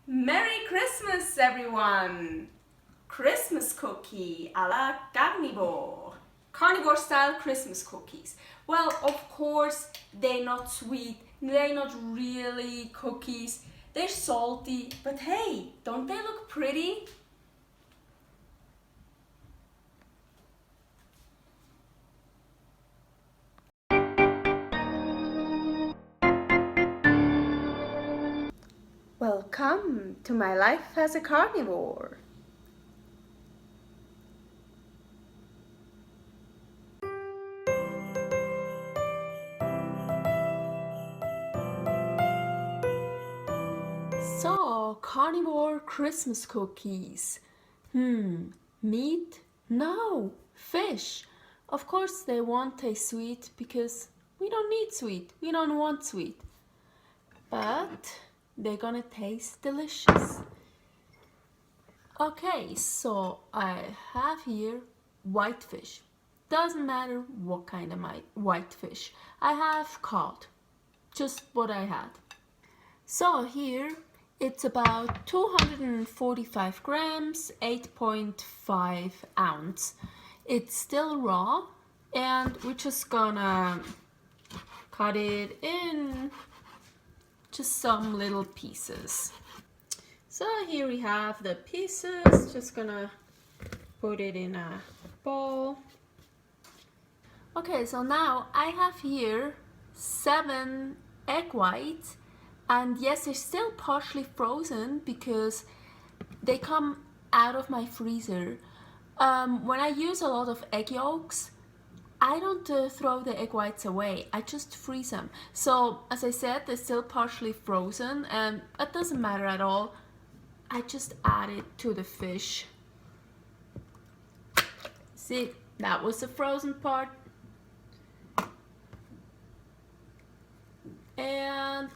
Merry Christmas, everyone! Christmas cookie a la Carnivore. Carnivore style Christmas cookies. Well, of course, they're not sweet, they're not really cookies, they're salty, but hey, don't they look pretty? Welcome to my life as a carnivore. So, carnivore Christmas cookies. Meat? No, fish. Of course they won't taste sweet because we don't need sweet, we don't want sweet. But they're gonna taste delicious. Okay, so I have here white fish. Doesn't matter what kind of white fish. I have cod, just what I had. So here it's about 245 grams, 8.5 ounce. It's still raw and we're just gonna cut it in just some little pieces. So here we have the pieces, just gonna put it in a bowl. Okay, so now I have here 7 egg whites, and yes, they're still partially frozen because they come out of my freezer. When I use a lot of egg yolks, I don't throw the egg whites away, I just freeze them. So as I said, they're still partially frozen and it doesn't matter at all. I just add it to the fish. See, that was the frozen part. And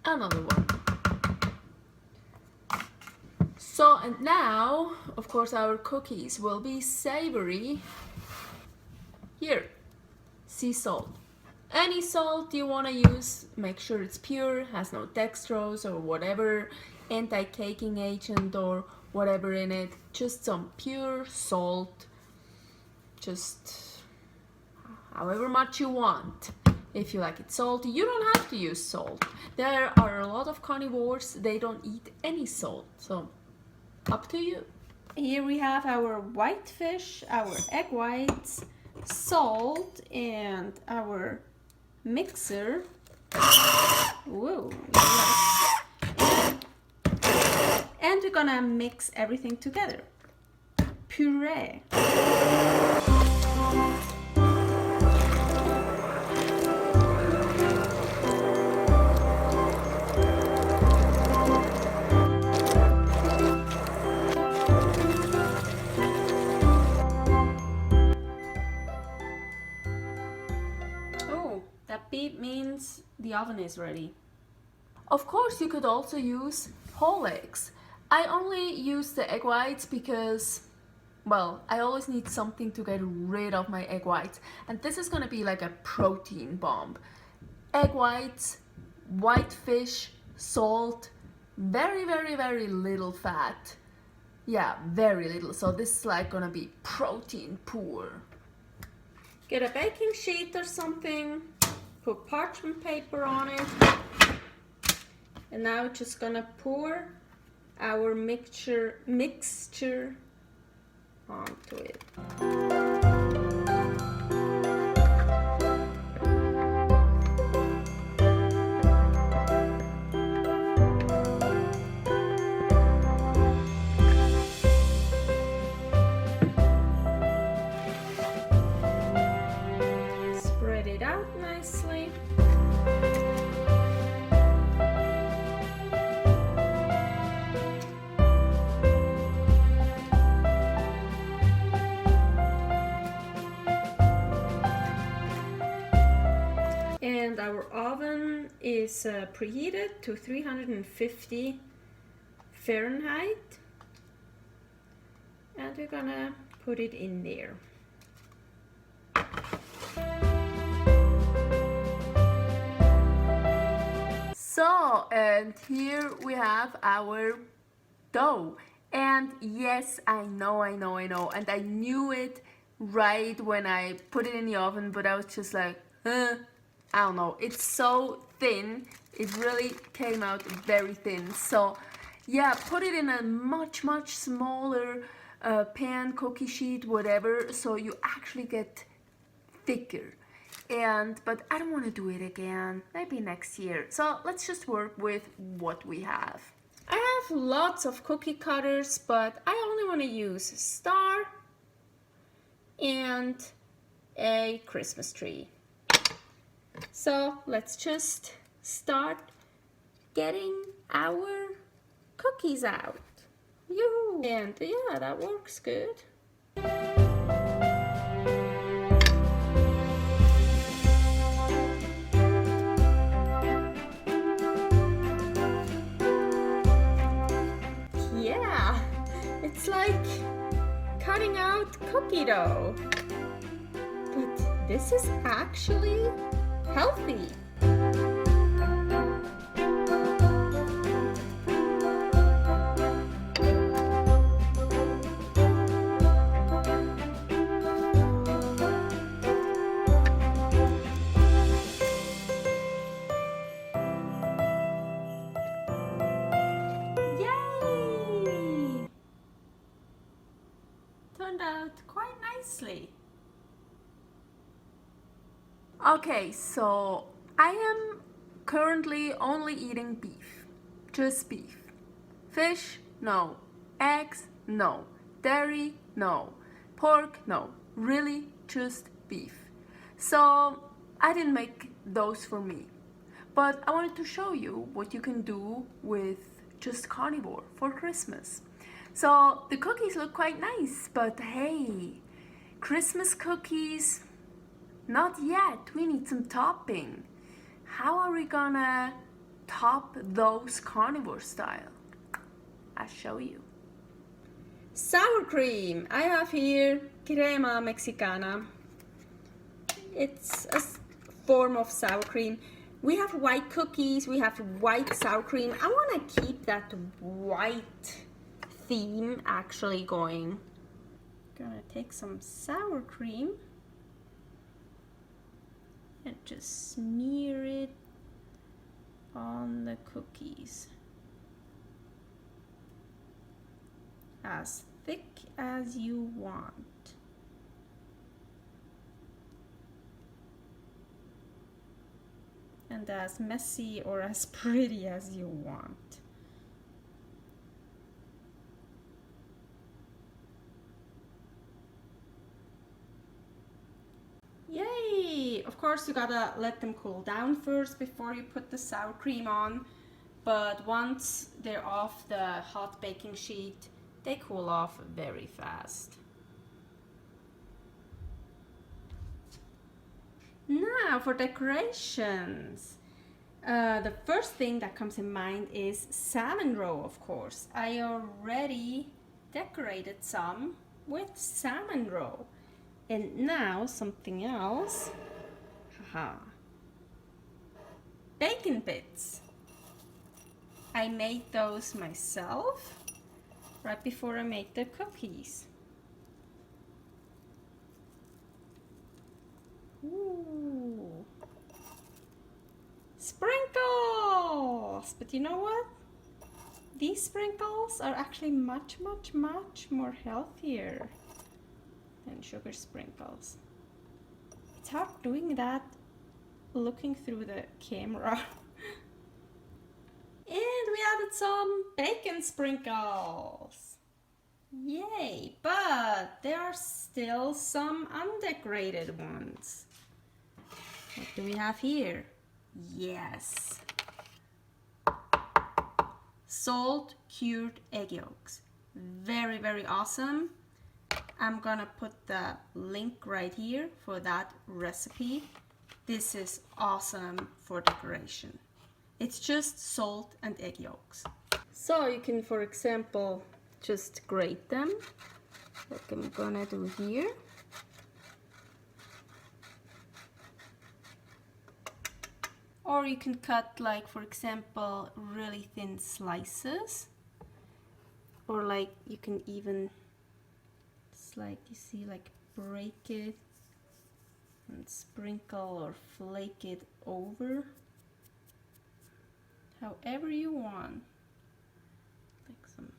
another one. So, and now, of course, our cookies will be savory. Here, sea salt. Any salt you want to use, make sure it's pure, has no dextrose or whatever anti-caking agent or whatever in it. Just some pure salt, just however much you want. If you like it salty, you don't have to use salt. There are a lot of carnivores, they don't eat any salt, so up to you. Here we have our white fish, our egg whites, salt, and our mixer. Whoa, and we're gonna mix everything together. Puree. That beep means the oven is ready. Of course, you could also use whole eggs. I only use the egg whites because, well, I always need something to get rid of my egg whites. And this is gonna be like a protein bomb. Egg whites, white fish, salt, very, very, very little fat. Yeah, very little. So this is like gonna be protein poor. Get a baking sheet or something. Put parchment paper on it, and now we're just gonna pour our mixture onto it. Spread it out nicely. And our oven is preheated to 350 Fahrenheit. And we're gonna put it in there. So, and here we have our dough. And yes, I know, and I knew it right when I put it in the oven, but I was just like, I don't know, it's so thin, it really came out very thin. So yeah, put it in a much smaller pan, cookie sheet, whatever, so you actually get thicker. But I don't want to do it again, maybe next year. So let's just work with what we have. I have lots of cookie cutters, but I only want to use a star and a Christmas tree. So let's just start getting our cookies out. Yoo-hoo! And yeah, that works good. Yeah, it's like cutting out cookie dough. But this is actually healthy. Yay! Turned out quite nicely. Okay, so I am currently only eating beef, just beef. Fish, no. Eggs, no. Dairy, no. Pork, no. Really, just beef. So I didn't make those for me, but I wanted to show you what you can do with just carnivore for Christmas. So the cookies look quite nice, but hey, Christmas cookies, not yet. We need some topping. How are we gonna top those carnivore style? I'll show you. Sour cream. I have here crema mexicana. It's a form of sour cream. We have white cookies, we have white sour cream. I want to keep that white theme actually going. Gonna take some sour cream and just smear it on the cookies. As thick as you want. And as messy or as pretty as you want. Yay! Of course you gotta let them cool down first before you put the sour cream on, but once they're off the hot baking sheet, they cool off very fast. Now for decorations. The first thing that comes in mind is salmon roe, of course. I already decorated some with salmon roe. And now something else. Haha. Bacon bits. I made those myself right before I made the cookies. Ooh. Sprinkles! But you know what? These sprinkles are actually much more healthier than sugar sprinkles. It's hard doing that looking through the camera. And we added some bacon sprinkles. Yay! But there are still some undecorated ones. What do we have here? Yes! Salt cured egg yolks. Very awesome. I'm gonna put the link right here for that recipe. This is awesome for decoration. It's just salt and egg yolks. So you can, for example, just grate them, like I'm gonna do here. Or you can cut, like, for example, really thin slices. Or like you can even, it's like, you see, like break it and sprinkle or flake it over. However you want. Like some.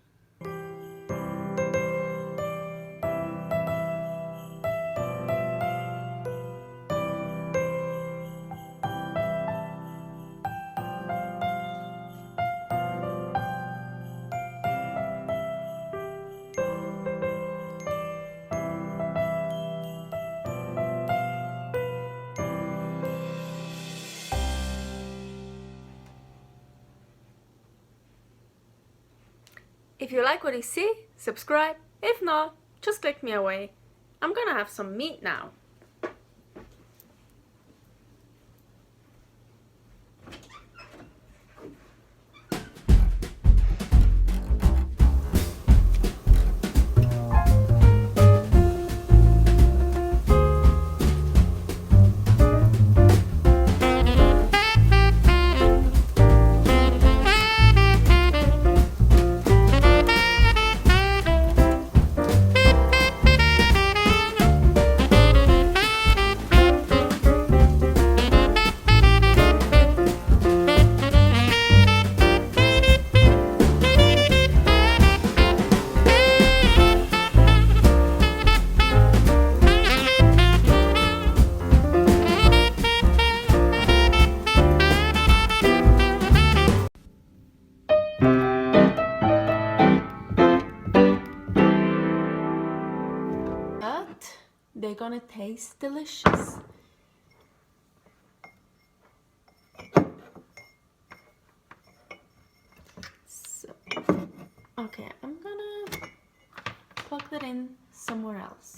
If you like what you see, subscribe. If not, just click me away. I'm gonna have some meat now. They're gonna taste delicious. So, okay, I'm gonna plug that in somewhere else.